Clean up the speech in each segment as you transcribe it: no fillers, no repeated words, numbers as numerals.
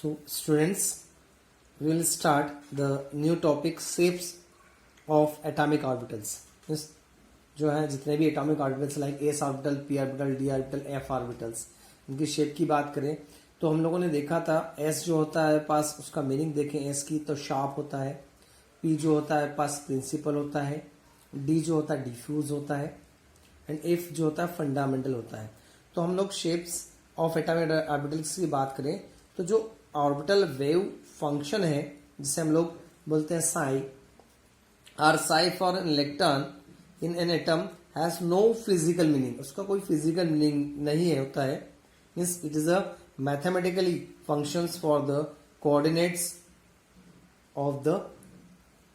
So students, we will start the new topic shapes of atomic orbitals. Means जो है जितने भी atomic orbitals like S orbital, P orbital, D orbital, F orbitals, इनकी shape की बात करें तो हम लोगों ने देखा था एस जो होता है पास उसका मीनिंग देखें एस की तो शार्प होता है, पी जो होता है पास प्रिंसिपल होता है, डी जो होता है डिफ्यूज होता है एंड एफ जो होता है फंडामेंटल होता है. तो हम लोग शेप्स ऑफ एटॉमिक ऑर्बिटल्स की बात करें तो जो ऑर्बिटल वेव फंक्शन है जिसे हम लोग बोलते हैं psi R psi for an electron in an atom has no physical meaning. उसका कोई फिजिकल मीनिंग नहीं है होता है. Means it is a mathematically functions for the coordinates of the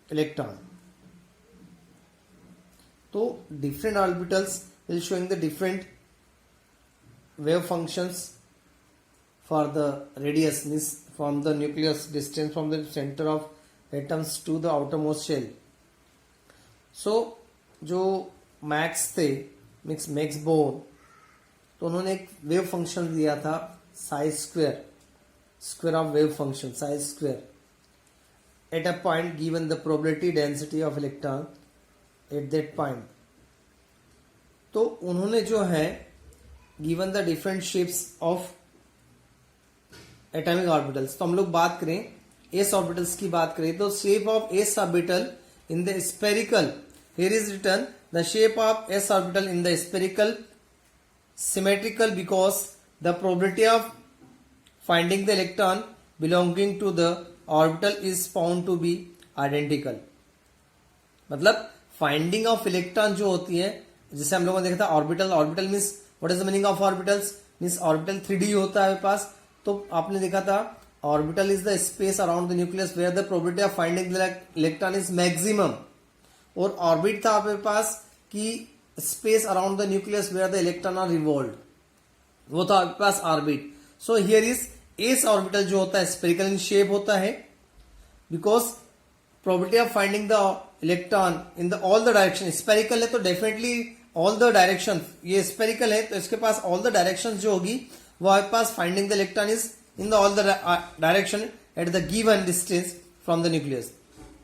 electron. तो different orbitals will showing the different wave functions for the radius, means from the nucleus distance from the center of atoms to the outermost shell. So जो max थे max bore तो उन्होंने एक wave function दिया था size square of wave function size square at a point given the probability density of electron at that point. तो उन्होंने जो है given the different shapes of atomic orbitals. तो हम लोग बात करें s orbitals की बात करें तो shape of s orbital in the spherical, here is written the shape of s orbital in the spherical symmetrical because the probability of finding the electron belonging to the orbital is found to be identical. मतलब finding of electron जो होती है जिसे हम लोगों ने देखा था orbital means what is the meaning of orbitals means orbital 3D होता है पास. तो आपने देखा था orbital is the space around the nucleus where the probability of finding the electron is maximum. और ऑर्बिट था आपके पास कि space around the nucleus where the electron are revolve, वो था आपके पास orbit. So here is S orbital जो होता है स्पेरिकल इन शेप होता है because probability of finding the electron in the all the direction. Spherical है तो डेफिनेटली ऑल द डायरेक्शन, ये स्पेरिकल है तो इसके पास ऑल द डायरेक्शन जो होगी वो आपके पास finding the electron is in the all the direction at the given distance from the nucleus.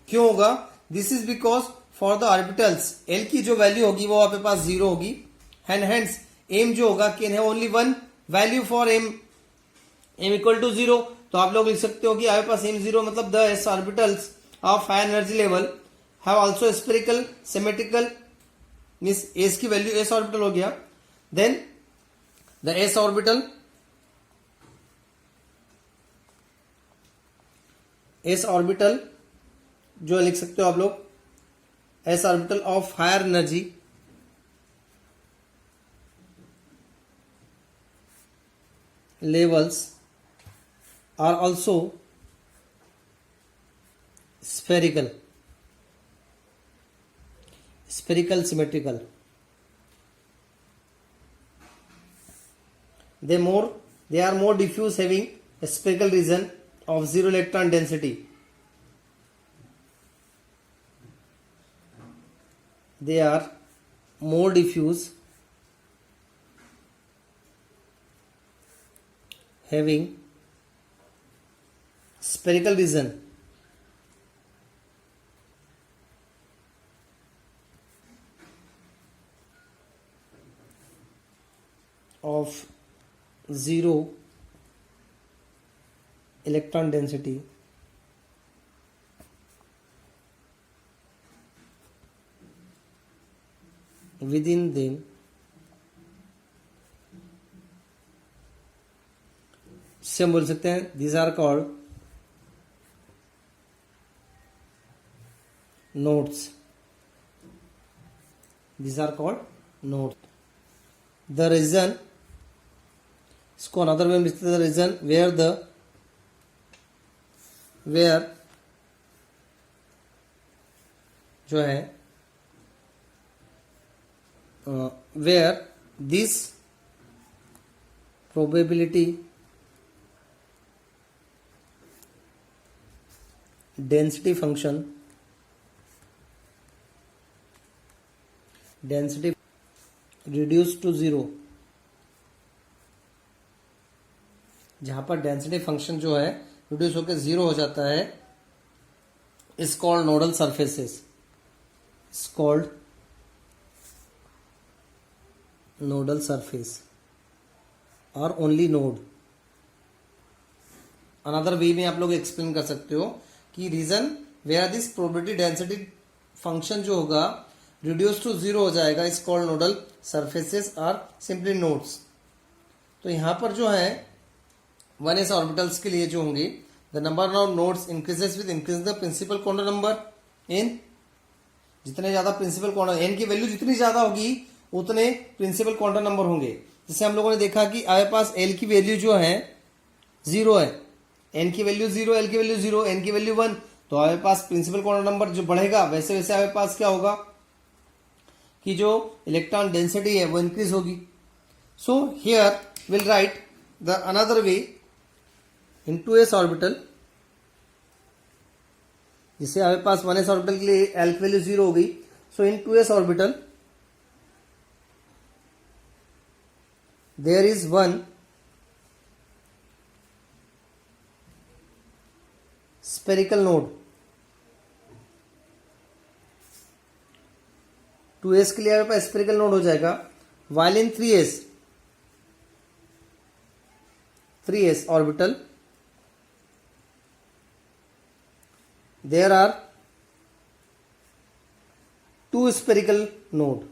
क्यों होगा? This is because for the orbitals L की जो वैल्यू होगी वो आपके पास 0 होगी एंड हेंस एम जो होगा कैन है only one value for M equal to 0. तो आप लोग लिख सकते हो कि आपके पास एम 0 मतलब the S orbitals of high energy level have also spherical symmetrical means S की वैल्यू एस ऑर्बिटल हो गया. देन द एस ऑर्बिटल जो लिख सकते हो आप लोग S orbital of higher energy levels are also spherical symmetrical. They are more diffuse, having a spherical region of 0 electron density. They are more diffuse, having spherical region of 0 electron density within them. इससे हम बोल सकते हैं these are called nodes. These are called nodes. The region, इसको another way में लिखते हैं, the region where जो है where this probability density function density reduced to 0, जहां पर डेंसिटी फंक्शन जो है रिड्यूस होकर 0 हो जाता है is called nodal surfaces, is called nodal surface और ओनली नोड। अनदर वे में आप लोग एक्सप्लेन कर सकते हो कि region where this probability density function जो होगा रिड्यूस टू 0 हो जाएगा is called nodal surfaces or simply nodes. तो यहां पर जो है 1s ऑर्बिटल्स के लिए जो होंगे the number of nodes increases with increase the principal quantum number n। जितने ज्यादा प्रिंसिपल क्वांटम n की वैल्यू जितनी ज्यादा होगी उतने प्रिंसिपल क्वांटम नंबर होंगे। जैसे हम लोगों ने देखा कि हमारे पास l की वैल्यू जो है 0 है, n की वैल्यू 0, l की वैल्यू 0, n की वैल्यू 1, तो हमारे पास प्रिंसिपल क्वांटम नंबर जो बढ़ेगा वैसे वैसे हमारे पास क्या होगा कि जो इलेक्ट्रॉन डेंसिटी है वो इंक्रीज होगी। So here will write the another way in 2s orbital, जिसे हमारे पास 1s ऑर्बिटल के लिए l की वैल्यू 0 हो गई। सो इन 2s orbital there is one spherical node। 2s के लिए हमारे पास स्पेरिकल नोड हो जाएगा, while in 3s orbital there are two spherical node।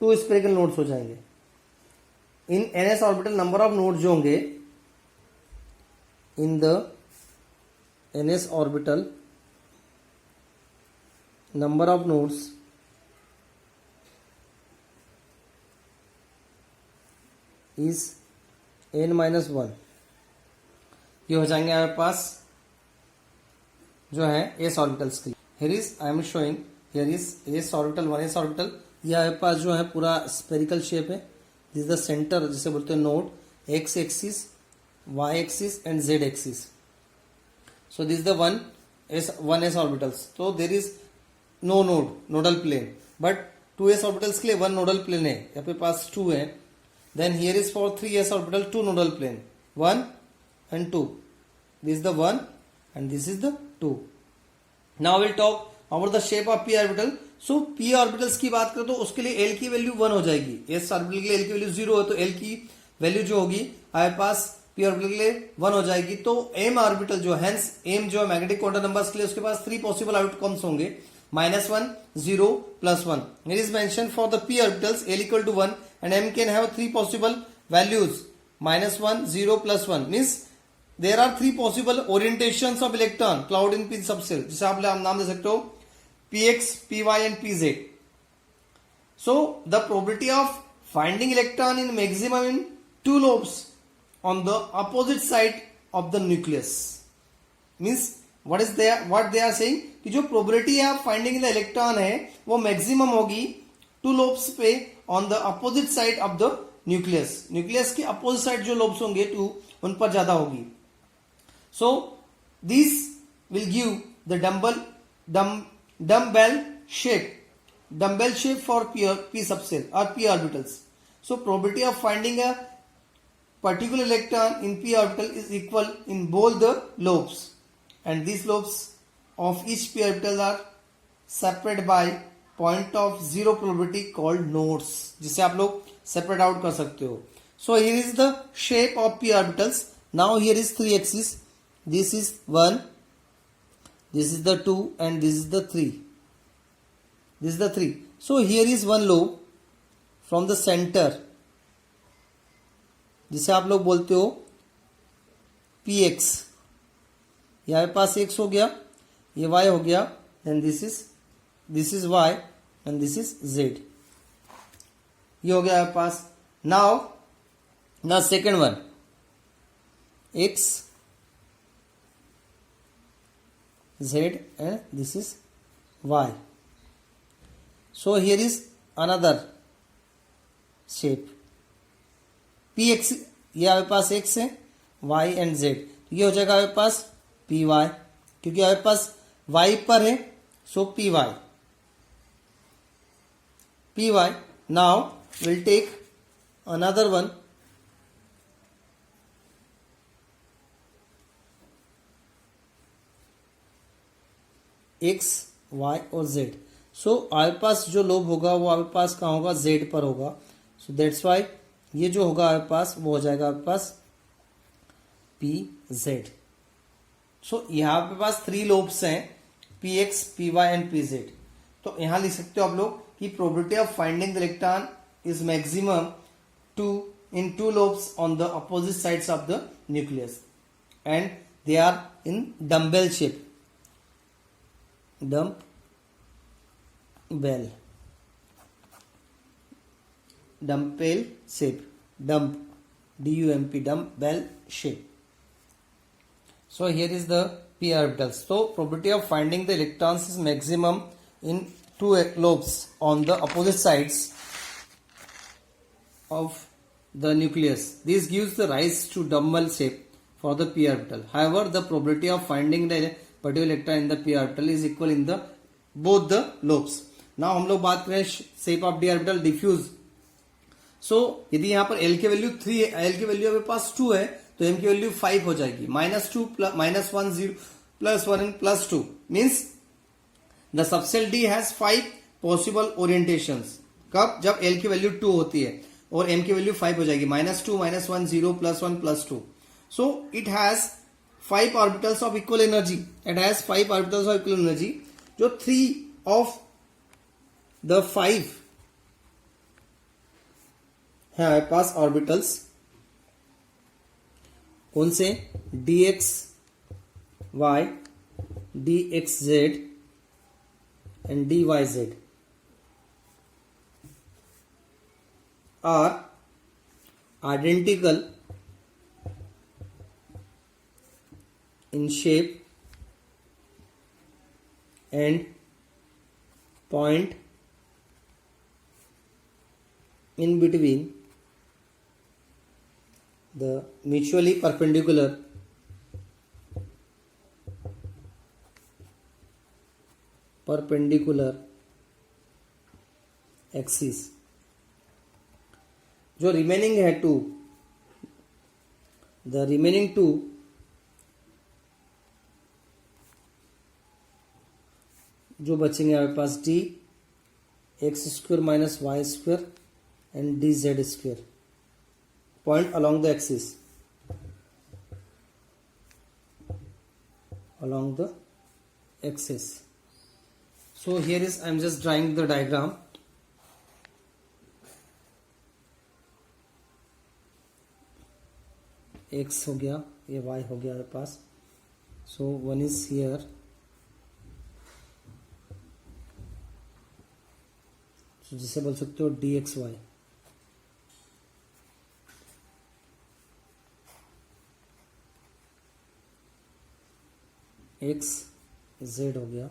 Two spherical nodes हो जाएंगे। In ns orbital number of nodes जो होंगे in the ns orbital number of nodes is n-1। ये हो जाएंगे हमारे पास जो है s ऑर्बिटल्स के लिए। Here is I am showing here is s orbital 1s orbital. यह हमारे पास जो है पूरा स्पेरिकल शेप है। दिस द सेंटर जिसे बोलते हैं node, x axis, y axis and z axis. So this the 1s orbitals. तो there is no nodal plane, but 2s orbitals के लिए 1 नोडल प्लेन है, यहाँ पे पास 2 है। Then here is for 3s orbital 2 nodal plane, 1 and 2। This is the 1 and this is the 2। Now will talk about the shape of p orbital. So p orbitals की बात करें तो उसके लिए l की वैल्यू 1 हो जाएगी। s ऑर्बिटल के लिए l की वैल्यू 0 है तो l की वैल्यू जो होगी हमारे पास p ऑर्बिटल के लिए 1 हो जाएगी। तो m ऑर्बिटल जो हेंस m जो है मैग्नेटिक क्वांटम नंबर्स के लिए उसके पास 3 पॉसिबल आउटकम्स होंगे, -1, 0, +1। It is mention for the p orbitals l equal to 1 and m can have 3 possible values, -1, 0, +1। Means there are 3 possible orientations of electron cloud in p subshell, जिसे आप नाम दे सकते हो px, py and pz। So the probability of finding electron in maximum in 2 lobes on the opposite side of the nucleus means what they are saying कि जो probability of finding the electron है वो maximum होगी 2 lobes पे on the opposite side of the nucleus। nucleus की opposite side जो lobes होंगे 2 उन पर ज्यादा होगी। So this will give the dumbbell shape for p subcell or p orbitals। So probability of finding a particular electron in p orbital is equal in both the lobes, and these lobes of each p orbital are separated by point of zero probability called nodes, जिसे आप लोग separate out कर सकते हो। So here is the shape of p orbitals। Now here is 3 axis, this is 1, this is the 2 and this is the 3, this is the 3। So here is one lobe from the center, जिसे आप लोग बोलते हो px। यहाँ पास x हो गया, ये y हो गया, then this is y and this is z। ये हो गया यहाँ पास। now second one, x, z and this is y। So here is another shape px, ये हमारे पास x है, y and z, ये हो जाएगा हमारे पास py, क्योंकि हमारे पास y पर है, so py। now we'll take another one X Y और जेड. सो आपके पास जो लोब होगा वो आपके पास कहाँ होगा, जेड पर होगा. सो दैट्स वाई ये जो होगा आपके पास वो हो जाएगा आपके पास पी जेड. सो यहाँ पे पास 3 लोब्स हैं, P X, P Y and P Z. तो यहाँ लिख सकते हो आप लोग कि probability of finding the electron is maximum to in two lobes on the opposite sides of the nucleus and they are in dumbbell shape. Dumbbell shape. dump dumbbell shape. So here is the p orbitals. So probability of finding the electrons is maximum in two lobes on the opposite sides of the nucleus. This gives the rise to dumbbell shape for the p orbital. However, the probability of finding the particular electron in the p orbital is equal in the both the lobes. Now हम लोग बात करें shape of d orbital diffuse. So यदि यहाँ पर l की value 3 है, l की वैल्यू हमारे पास 2 है, तो m की वैल्यू 5 हो जाएगी. -2 -1 0 +1 and +2 means the subcell D has 5 possible orientations. कब? जब l की वैल्यू 2 होती है और m की वैल्यू 5 हो जाएगी. -2 -1 0 +1 +2. So it has 5 orbitals of equal energy. It has 5 orbitals of equal energy. जो 3 of the 5 है हमारे पास ऑर्बिटल्स. कौन से? dx y, dx z and dy z are identical in shape and point in between the mutually perpendicular axis. जो remaining है 2, the remaining 2 जो बचेंगे हमारे पास D X square minus Y square and D Z square point along the axis, along the axis. So here is I am just drawing the diagram. x हो गया, ये y हो गया मेरे पास. So one is here, so जिसे बोल सकते हो dxy. x z हो गया,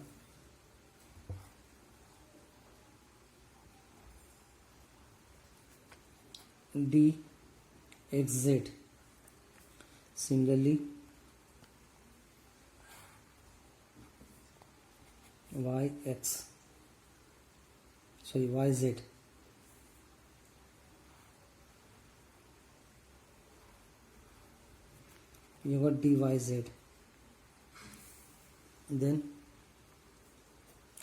d x z. Similarly y x, sorry y z. You got dy z. Then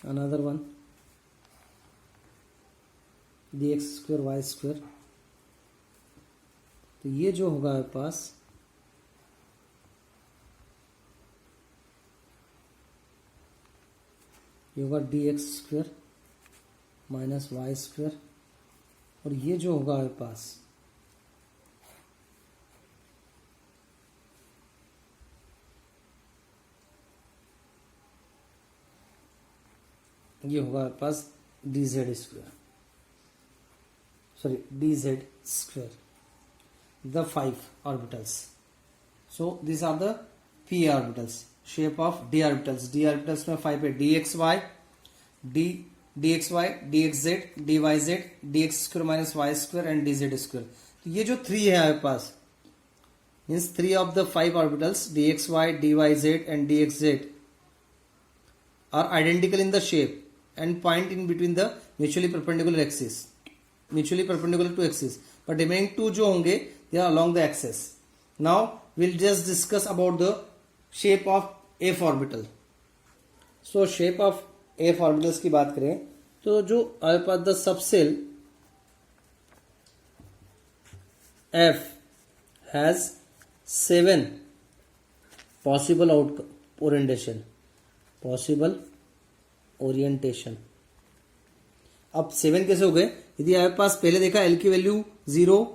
another one dx square y square. तो ये जो होगा मेरे पास ये होगा dx square minus Y square, और ये जो होगा मेरे पास ये होगा मेरे पास D Z square, sorry D Z square. The 5 orbitals. So these are the p orbitals. Shape of d orbitals. d orbitals में 5 है, dxy, dxy, dxz, dyz, dx square minus y square and dz square. तो ये जो 3 है हमारे पास means 3 of the 5 orbitals dxy, dyz and dxz are identical in the shape and point in between the mutually perpendicular axis, mutually perpendicular to axis. But remaining 2 जो होंगे they are along the axis. Now we'll just discuss about the shape of f orbital. So shape of F orbitals की बात करें तो जो हमारे पास the subshell F has 7 possible orientation. अब 7 कैसे हो गए? यदि आपके पास पहले देखा एल की value 0,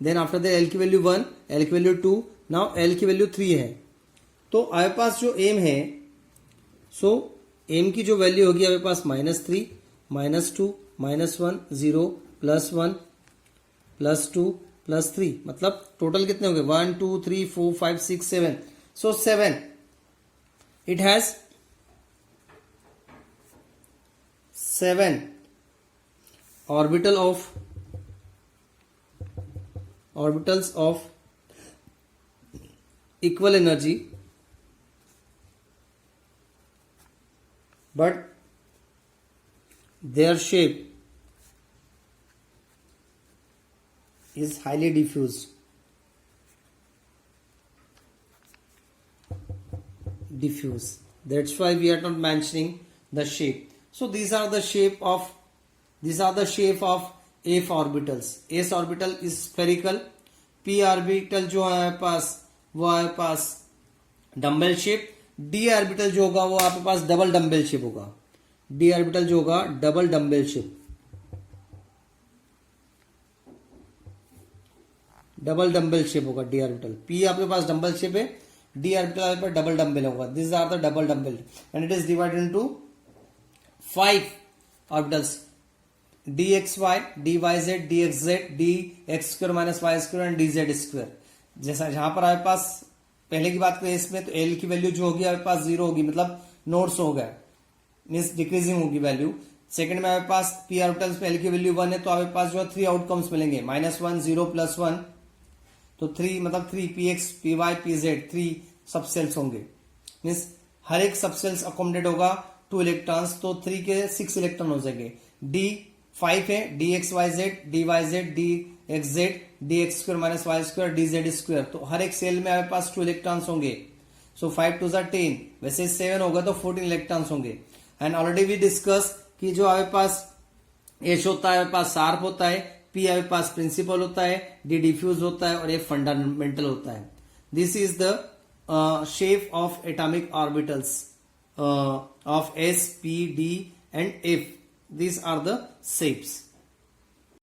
then after that L की वैल्यू 1, एल की वैल्यू 2, नाउ एल की वैल्यू 3 है, तो आपके पास जो एम है, सो एम की जो वैल्यू होगी आपके पास -3, -2, -1, 0, +1, +2, +3, मतलब टोटल कितने हो गए? 1 2 3 4 5 6 7। सो 7 it has 7 orbitals of equal energy, but their shape is highly diffuse. That's why we are not mentioning the shape. So these are the shape of f orbitals. s orbital is spherical, p orbital जो है हमारे पास वो हमारे पास dumbbell shape, d orbital जो होगा वो आपके पास डबल डम्बल शेप होगा। d ऑर्बिटल जो होगा डबल डम्बल शेप, होगा d ऑर्बिटल। p आपके पास डम्बल शेप है, d ऑर्बिटल आपके पास डबल डम्बल होगा। This are the double dumbbell and it is divided into 5 orbitals, dxy, dyz, dxz, dx square minus Y square and dz square. जैसा जहां पर आपके पास पहले की बात करें इसमें, तो l की वैल्यू जो होगी आपके पास 0 होगी, मतलब नोट्स हो गया, मीन्स डिक्रीजिंग होगी वैल्यू। सेकंड में आपके पास p ऑर्बिटल्स में l की वैल्यू 1 है, तो आपके पास जो है 3 आउटकम्स मिलेंगे, -1, 0, +1, तो 3 मतलब 3 px, py, pz 3 सबसेल्स होंगे, मीन्स हर एक सबसेल्स अकोमोडेट होगा 2 इलेक्ट्रॉन्स, तो 3 के 6 इलेक्ट्रॉन हो जाएंगे। d 5 है, dxyz, dyz, dxz, dx square minus Y square, dz square, तो हर एक सेल में आपके पास 2 इलेक्ट्रॉन्स होंगे। सो 5 2 10, वैसे 7 होगा तो 14 इलेक्ट्रॉन्स होंगे। एंड ऑलरेडी वी डिस्कस कि जो आपके पास एच होता है आपके पास शार्प होता है, पी आपके पास प्रिंसिपल होता है, डी डिफ्यूज होता है और ए फंडामेंटल होता है। This is the shape of atomic orbitals of s, p, d and f. These are the shapes.